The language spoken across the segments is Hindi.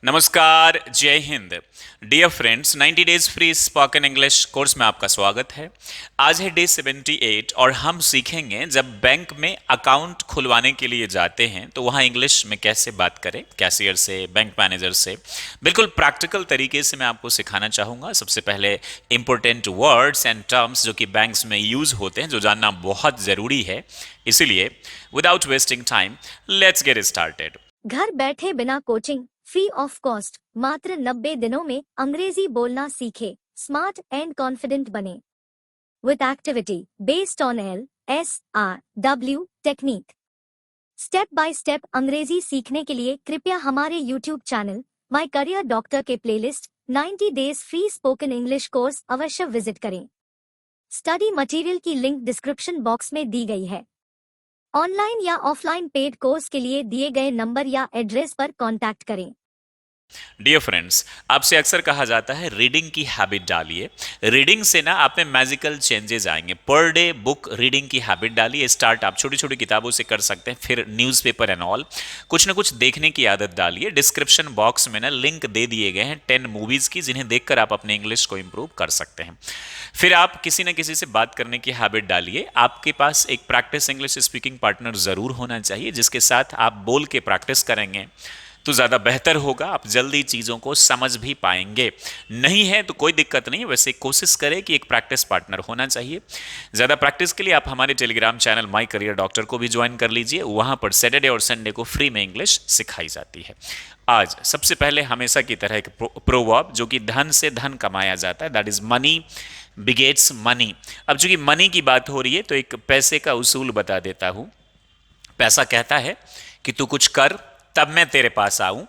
नमस्कार, जय Hind. Dear friends, 90 days free spoken English course में आपका स्वागत है। आज है डे 78 और हम सीखेंगे जब बैंक में अकाउंट खुलवाने के लिए जाते हैं तो वहाँ इंग्लिश में कैसे बात करें, कैशियर से, बैंक मैनेजर से। बिल्कुल प्रैक्टिकल तरीके से मैं आपको सिखाना चाहूँगा। सबसे पहले इंपॉर्टेंट वर्ड्स एंड टर्म्स जो कि बैंक्स में यूज़ होते हैं, जो जानना बहुत ज़रूरी है। इसीलिए without wasting time let's get started. घर बैठे बिना कोचिंग, फ्री ऑफ कॉस्ट, मात्र 90 दिनों में अंग्रेजी बोलना सीखे, स्मार्ट एंड कॉन्फिडेंट बने। With activity based on LSRW technique. Step by step अंग्रेजी सीखने के लिए कृपया हमारे YouTube channel My Career Doctor के playlist 90 days free spoken English course अवश्य विजिट करें। स्टडी मटेरियल की लिंक डिस्क्रिप्शन बॉक्स में दी गई है। ऑनलाइन या ऑफलाइन पेड कोर्स के लिए दिए गए नंबर या एड्रेस पर कॉन्टैक्ट करें। डियर फ्रेंड्स, आपसे अक्सर कहा जाता है रीडिंग की हैबिट डालिए। रीडिंग से ना आप में मैजिकल चेंजेस आएंगे। पर डे बुक रीडिंग की हैबिट डालिए। स्टार्ट आप छोटी छोटी किताबों से कर सकते हैं, फिर न्यूज़पेपर एंड ऑल। कुछ ना कुछ देखने की आदत डालिए। डिस्क्रिप्शन बॉक्स में ना लिंक दे दिए गए हैं 10 मूवीज़ की, जिन्हें देखकर आप अपने इंग्लिश को इंप्रूव कर सकते हैं। फिर आप किसी न किसी से बात करने की हैबिट डालिए। आपके पास एक प्रैक्टिस इंग्लिश स्पीकिंग पार्टनर ज़रूर होना चाहिए, जिसके साथ आप बोल के प्रैक्टिस करेंगे तो ज़्यादा बेहतर होगा। आप जल्दी चीज़ों को समझ भी पाएंगे। नहीं है तो कोई दिक्कत नहीं, वैसे कोशिश करें कि एक प्रैक्टिस पार्टनर होना चाहिए। ज़्यादा प्रैक्टिस के लिए आप हमारे Telegram channel my career doctor को भी ज्वाइन कर लीजिए। वहाँ पर सैटरडे और संडे को फ्री में इंग्लिश सिखाई जाती है। आज सबसे पहले हमेशा की तरह एक प्रोवर्ब जो कि धन से धन कमाया जाता है, that is money begets money. अब चूंकि मनी की बात हो रही है तो एक पैसे का उसूल बता देता हूँ। पैसा कहता है कि तू कुछ कर तब मैं तेरे पास आऊं।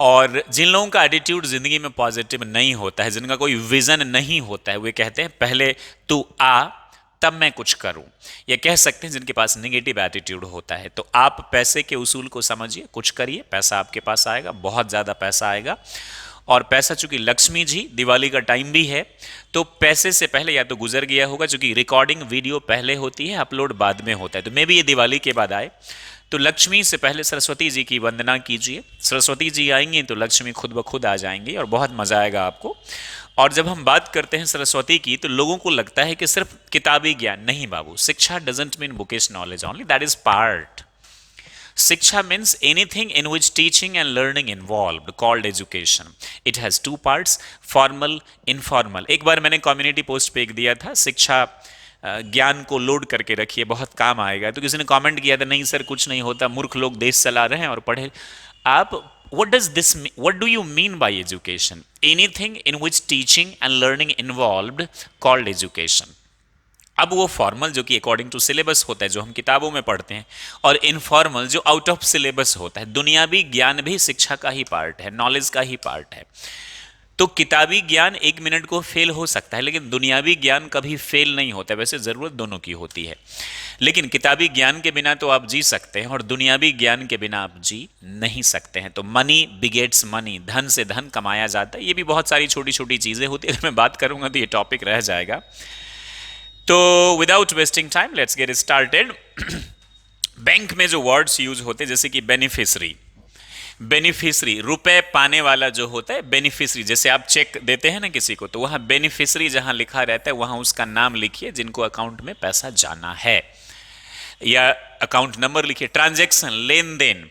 और जिन लोगों का एटीट्यूड जिंदगी में पॉजिटिव नहीं होता है, जिनका कोई विजन नहीं होता है, वे कहते हैं पहले तू आ तब मैं कुछ करूं। ये कह सकते हैं जिनके पास नेगेटिव एटीट्यूड होता है। तो आप पैसे के उसूल को समझिए, कुछ करिए, पैसा आपके पास आएगा, बहुत ज़्यादा पैसा आएगा। और पैसा चूंकि लक्ष्मी जी, दिवाली का टाइम भी है, तो पैसे से पहले या तो गुजर गया होगा, चूंकि रिकॉर्डिंग वीडियो पहले होती है, अपलोड बाद में होता है, तो मे भी ये दिवाली के बाद आए। तो लक्ष्मी से पहले सरस्वती जी की वंदना कीजिए। सरस्वती जी आएंगी तो लक्ष्मी खुद ब खुद आ जाएंगी और बहुत मजा आएगा आपको। और जब हम बात करते हैं सरस्वती की, तो लोगों को लगता है कि सिर्फ किताबी ज्ञान नहीं बाबू। शिक्षा doesn't mean bookish knowledge only, that is part. शिक्षा means anything in which teaching and learning involved, called education. It has two parts, formal, informal. एक बार मैंने कम्युनिटी पोस्ट पे एक दिया था, शिक्षा ज्ञान को लोड करके रखिए, बहुत काम आएगा। तो किसी ने कमेंट किया था, नहीं सर कुछ नहीं होता, मूर्ख लोग देश चला रहे हैं और पढ़े। आप what do you mean by education? Anything in which teaching and learning involved, called education. अब वो फॉर्मल जो कि अकॉर्डिंग टू सिलेबस होता है, जो हम किताबों में पढ़ते हैं, और इनफॉर्मल जो आउट ऑफ सिलेबस होता है। दुनियावी ज्ञान भी शिक्षा का ही पार्ट है, नॉलेज का ही पार्ट है। तो किताबी ज्ञान 1 मिनट को फेल हो सकता है, लेकिन दुनियावी ज्ञान कभी फेल नहीं होता। वैसे ज़रूरत दोनों की होती है, लेकिन किताबी ज्ञान के बिना तो आप जी सकते हैं और दुनियावी ज्ञान के बिना आप जी नहीं सकते हैं। तो मनी बिगेट्स मनी, धन से धन कमाया जाता है। ये भी बहुत सारी छोटी छोटी चीज़ें होती है। अगर मैं बात करूंगा तो ये टॉपिक रह जाएगा। तो without wasting time let's get started. Bank में जो वर्ड्स यूज होते हैं, जैसे कि बेनिफिशरी। बेनिफिशरी रुपए पाने वाला जो होता है, बेनिफिशरी। जैसे आप चेक देते हैं ना किसी को, तो वहां बेनिफिशरी जहां लिखा रहता है वहां उसका नाम लिखिए, जिनको अकाउंट में पैसा जाना है, या अकाउंट नंबर लिखिए। ट्रांजैक्शन, लेन देन।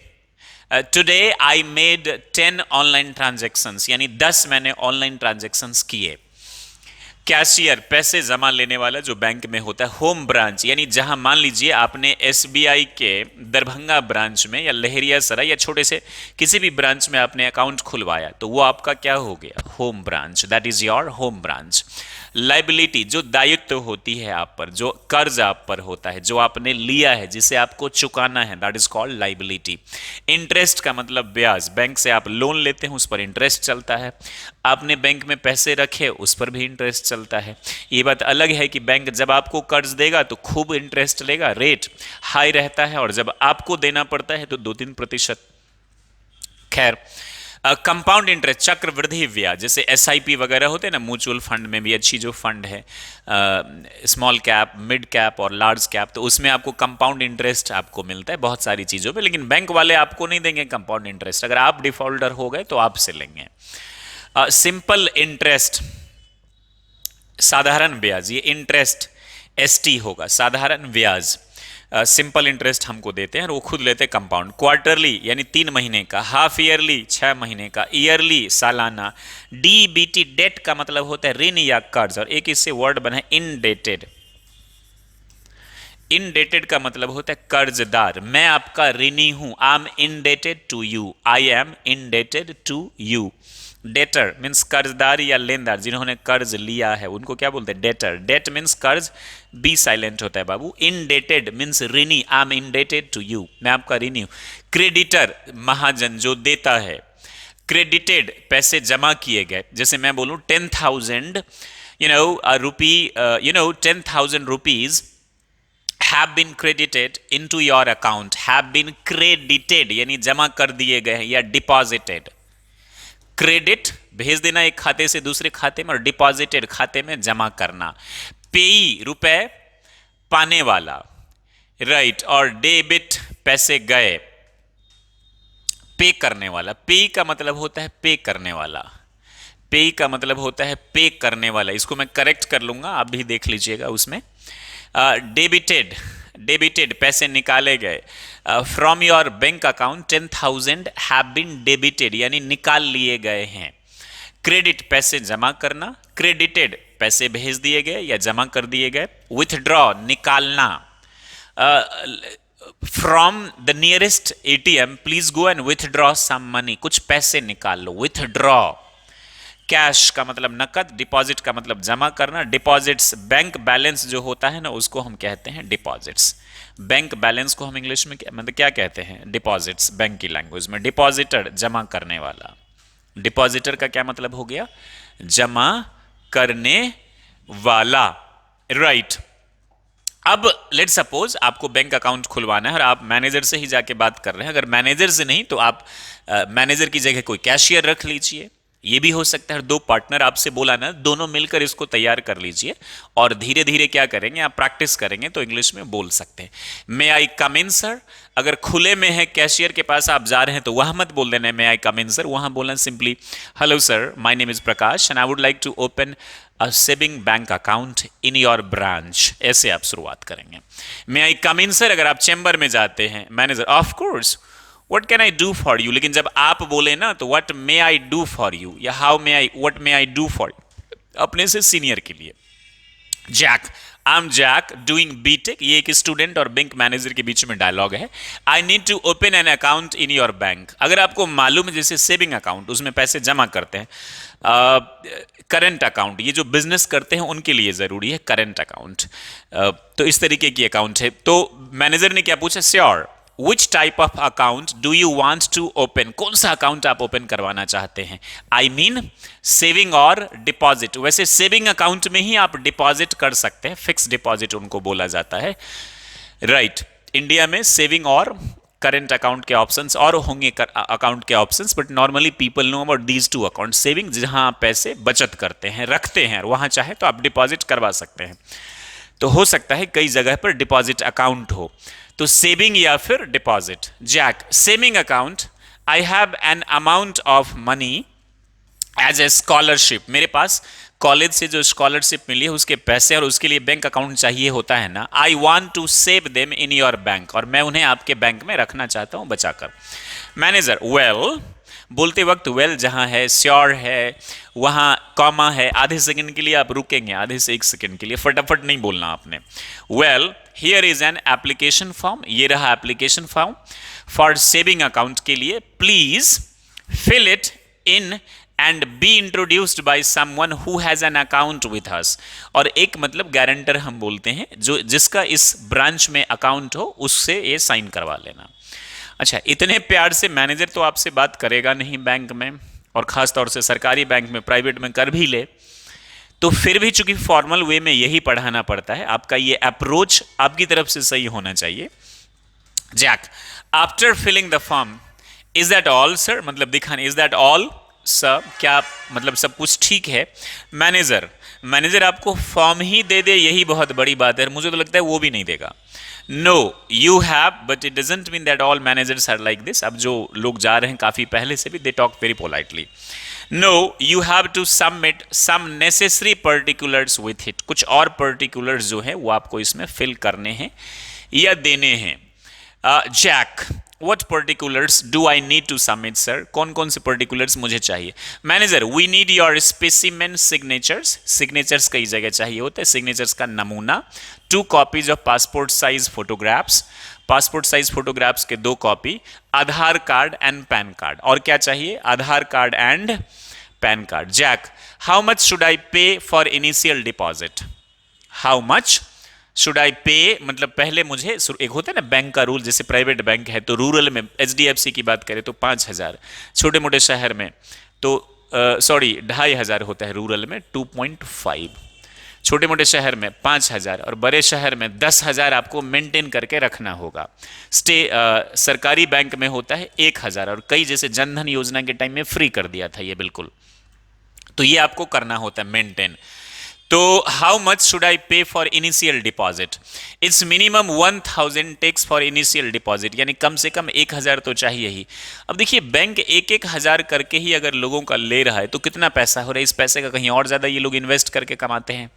Today I made 10 online transactions, यानी 10 मैंने ऑनलाइन ट्रांजैक्शंस किए। कैशियर, पैसे जमा लेने वाला जो बैंक में होता है। होम ब्रांच, यानी जहां मान लीजिए आपने एसबीआई के दरभंगा ब्रांच में या लहेरियासराय या छोटे से किसी भी ब्रांच में आपने अकाउंट खुलवाया, तो वो आपका क्या हो गया? Home branch, that is your home branch. Liability, जो दायित्व होती है आप पर, जो कर्ज आप पर होता है, जो आपने लिया है, जिसे आपको चुकाना है, that is called liability. Interest का मतलब ब्याज, बैंक से आप लोन लेते हैं, उस पर इंटरेस्ट चलता है। आपने बैंक में पैसे रखे, उस पर भी इंटरेस्ट चलता है। ये बात अलग है कि बैंक जब आपको कर्ज देगा तो खूब इंटरेस्ट लेगा, रेट हाई रहता है, और जब आपको देना पड़ता है तो 2-3%। खैर, कंपाउंड इंटरेस्ट, चक्रवृद्धि ब्याज, जैसे एसआईपी वगैरह होते हैं ना, म्यूचुअल फंड में भी अच्छी जो फंड है, स्मॉल कैप, मिड कैप और लार्ज कैप, तो उसमें आपको कंपाउंड इंटरेस्ट आपको मिलता है बहुत सारी चीज़ों पे, लेकिन बैंक वाले आपको नहीं देंगे कंपाउंड इंटरेस्ट। अगर आप डिफॉल्टर हो गए तो आपसे लेंगे। सिंपल इंटरेस्ट, साधारण ब्याज, ये इंटरेस्ट एसटी होगा, साधारण ब्याज। सिंपल इंटरेस्ट हमको देते हैं और वो खुद लेते हैं कंपाउंड। क्वार्टरली यानी 3 महीने का, हाफ ईयरली 6 महीने का, ईयरली सालाना। डीबीटी डेट का मतलब होता है ऋण या कर्ज, और एक इससे वर्ड बना है इनडेटेड। इनडेटेड का मतलब होता है कर्जदार, मैं आपका ऋणी हूं, I am indebted to you, I am indebted to you. Debtor means कर्जदार या लेनदार, जिन्होंने कर्ज लिया है उनको क्या बोलते हैं, डेटर। डेट मीन्स कर्ज, बी साइलेंट होता है बाबू। इनडेटेड मीन्स ऋणी, I am indebted to you, मैं आपका ऋणी हूं। क्रेडिटर महाजन जो देता है। क्रेडिटेड पैसे जमा किए गए, जैसे मैं बोलूं 10,000 रुपी, 10,000 rupees have been credited into your account, have been credited यानी जमा कर दिए गए हैं, या डिपॉजिटेड। क्रेडिट भेज देना एक खाते से दूसरे खाते में, और डिपॉजिटेड खाते में जमा करना। पेई रुपए पाने वाला, राइट, और डेबिट पैसे गए, पे करने वाला। पे का मतलब होता है पे करने वाला, पे का मतलब होता है पे करने वाला। इसको मैं करेक्ट कर लूंगा, आप भी देख लीजिएगा उसमें। डेबिटेड, डेबिटेड पैसे निकाले गए। From your bank account 10,000 have been debited यानी निकाल लिए गए हैं। क्रेडिट पैसे जमा करना, क्रेडिटेड पैसे भेज दिए गए या जमा कर दिए गए। विथड्रॉ निकालना, from the nearest ATM please go and withdraw some money, कुछ पैसे निकाल लो, विथड्रॉ। कैश का मतलब नकद, डिपॉजिट का मतलब जमा करना। डिपॉजिट्स बैंक बैलेंस जो होता है ना, उसको हम कहते हैं डिपॉजिट्स। बैंक बैलेंस को हम इंग्लिश में मतलब क्या कहते हैं, डिपॉजिट्स, बैंक की लैंग्वेज में। डिपॉजिटर जमा करने वाला, डिपॉजिटर का क्या मतलब हो गया, जमा करने वाला, राइट। अब लेट सपोज आपको बैंक अकाउंट खुलवाना है और आप मैनेजर से ही जाके बात कर रहे हैं। अगर मैनेजर से नहीं तो आप मैनेजर की जगह कोई कैशियर रख लीजिए, ये भी हो सकता है। 2 पार्टनर आपसे बोला ना, दोनों मिलकर इसको तैयार कर लीजिए, और धीरे धीरे क्या करेंगे, आप प्रैक्टिस करेंगे तो इंग्लिश में बोल सकते हैं। मे आई कम इन सर, अगर खुले में है कैशियर के पास आप जा रहे हैं तो वहां मत बोल देना मे आई कम इन सर, वहां बोलना simply hello sir, my name is Prakash and I would like to open a saving bank account in your branch, ऐसे आप शुरुआत करेंगे। मे आई कम इन सर, अगर आप चैम्बर में जाते हैं, manager of course what can I do for you, लेकिन जब आप बोले ना तो what may I do for you या how may I, what may I do for you, अपने से सीनियर के लिए। Jack, I am Jack doing BTech, ये एक स्टूडेंट और बैंक मैनेजर के बीच में डायलॉग है। I need to open an account in your bank, अगर आपको मालूम है जैसे सेविंग अकाउंट, उसमें पैसे जमा करते हैं। करंट अकाउंट, ये जो बिजनेस करते हैं उनके लिए जरूरी है करंट अकाउंट। तो इस तरीके की अकाउंट है। तो मैनेजर ने क्या पूछा, sure which type of account do you want to open, कौन सा अकाउंट आप ओपन करवाना चाहते हैं। आई मीन सेविंग और डिपॉजिट, वैसे सेविंग अकाउंट में ही आप डिपॉजिट कर सकते हैं, फिक्स डिपॉजिट उनको बोला जाता है, राइट। इंडिया में सेविंग और करंट अकाउंट के ऑप्शंस और होंगे अकाउंट के options, but normally people know about these 2 account. Saving जहां आप पैसे बचत करते हैं, रखते हैं, वहां चाहे तो आप डिपॉजिट करवा सकते हैं। तो हो सकता है कई जगह पर डिपॉजिट अकाउंट हो, तो सेविंग या फिर deposit. Jack, saving account, I have an amount of money as a scholarship, मेरे पास कॉलेज से जो स्कॉलरशिप मिली है उसके पैसे, और उसके लिए बैंक अकाउंट चाहिए होता है ना। I want to save them in your bank, और मैं उन्हें आपके बैंक में रखना चाहता हूं बचाकर। मैनेजर, वेल, बोलते वक्त वेल जहां है, श्योर है, वहां कॉमा है, आधे सेकंड के लिए आप रुकेंगे, आधे से 1 सेकंड के लिए, फटाफट नहीं बोलना आपने। Well, here is an application form, ये रहा application form for saving account के लिए, please fill it in and be introduced by someone who has an account with us, और एक मतलब गारंटर हम बोलते हैं, जो जिसका इस ब्रांच में अकाउंट हो, उससे ये साइन करवा लेना। अच्छा, इतने प्यार से मैनेजर तो आपसे बात करेगा नहीं बैंक में, और खास तौर से सरकारी बैंक में, प्राइवेट में कर भी ले तो फिर भी चूंकि फॉर्मल वे में यही पढ़ाना पड़ता है, आपका ये अप्रोच आपकी तरफ से सही होना चाहिए। Jack, after filling the form is that all sir, मतलब दिखाने, इज दैट ऑल सर, क्या मतलब सब कुछ ठीक है? मैनेजर, मैनेजर आपको फॉर्म ही दे दे यही बहुत बड़ी बात है, मुझे तो लगता है वो भी नहीं देगा। No you have, but it doesn't mean that all managers are like this. अब जो लोग जा रहे हैं काफी पहले से भी, they talk very politely. No you have to submit some necessary particulars with it, कुछ और पर्टिकुलर्स जो है वो आपको इसमें फिल करने हैं या देने हैं। Jack, what particulars do I need to submit sir? कौन कौन से particulars मुझे चाहिए? Manager, we need your specimen signatures, signatures कई जगह चाहिए होता है, signatures का नमूना, 2 copies of passport size photographs, passport size photographs के 2 copy, Aadhaar card and PAN card. और क्या चाहिए? Aadhaar card and PAN card. Jack, how much should I pay for initial deposit? How much should I pay, मतलब पहले मुझे, एक होता है ना बैंक का रूल, जैसे प्राइवेट बैंक है तो रूरल में HDFC की बात करें तो 5,000, छोटे मोटे शहर में तो 2,500 होता है, रूरल में 2.5, छोटे मोटे शहर में 5,000 और बड़े शहर में 10,000 आपको मेंटेन करके रखना होगा। सरकारी बैंक में होता है 1,000, और कई जैसे जनधन योजना के टाइम में फ्री कर दिया था ये बिल्कुल, तो ये आपको करना होता है मेंटेन। तो how much should I pay for initial deposit? It's minimum 1,000 takes for initial deposit, यानी कम से कम 1,000 तो चाहिए ही। अब देखिए बैंक 1,000 करके ही अगर लोगों का ले रहा है तो कितना पैसा हो रहा है, इस पैसे का कहीं और ज्यादा ये लोग इन्वेस्ट करके कमाते हैं।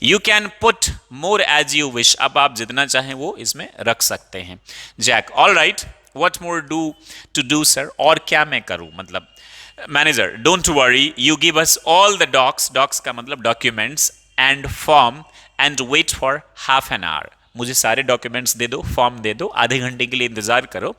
You can put more as you wish, अब आप जितना चाहें वो इसमें रख सकते हैं। Jack, all right, what more to do sir, और क्या मैं करूं? मतलब manager, don't worry, you give us all the docs, docs का मतलब documents, and form, and wait for half an hour, मुझे सारे डॉक्यूमेंट्स दे दो, फॉर्म दे दो, आधे घंटे के लिए इंतजार करो।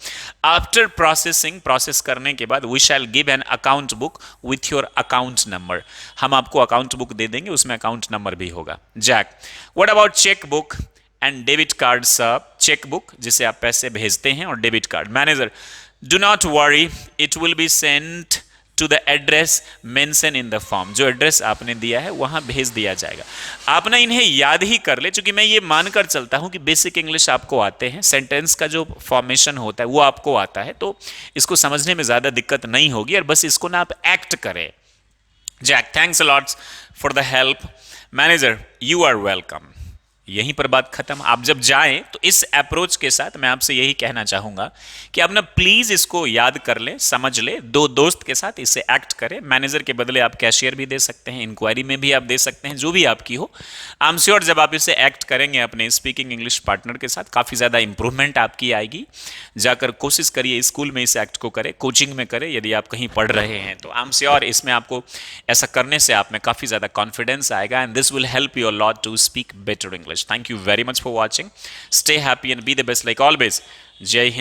आफ्टर प्रोसेसिंग, प्रोसेस करने के बाद, we shall give an account book with your account number, हम आपको अकाउंट बुक दे देंगे, उसमें अकाउंट नंबर भी होगा। Jack, what about cheque book and debit card sir? Cheque book जिसे आप पैसे भेजते हैं, और debit card. Manager, do not worry, it will be sent to the address mention in the form, जो एड्रेस आपने दिया है वहां भेज दिया जाएगा। आप ना इन्हें याद ही कर ले, क्योंकि मैं ये मानकर चलता हूं कि बेसिक इंग्लिश आपको आते हैं, सेंटेंस का जो फॉर्मेशन होता है वो आपको आता है, तो इसको समझने में ज्यादा दिक्कत नहीं होगी, और बस इसको ना आप एक्ट करें। Jack, thanks a lot for the help. Manager, you are welcome. यहीं पर बात खत्म। आप जब जाएं तो इस अप्रोच के साथ मैं आपसे यही कहना चाहूंगा कि आप ना प्लीज इसको याद कर लें, समझ ले, 2 दोस्त के साथ इसे एक्ट करें। मैनेजर के बदले आप कैशियर भी दे सकते हैं, इंक्वायरी में भी आप दे सकते हैं, जो भी आपकी हो। आई एम श्योर जब आप इसे एक्ट करेंगे अपने स्पीकिंग इंग्लिश पार्टनर के साथ, काफी ज्यादा इंप्रूवमेंट आपकी आएगी। जाकर कोशिश करिए, स्कूल में इस एक्ट को करें, कोचिंग में करें, यदि आप कहीं पढ़ रहे हैं तो आई एम श्योर इसमें आपको ऐसा करने से आप में काफी ज्यादा कॉन्फिडेंस आएगा, and this will help you a lot to speak better English. Thank you very much for watching. Stay happy and be the best like always. Jai Hind.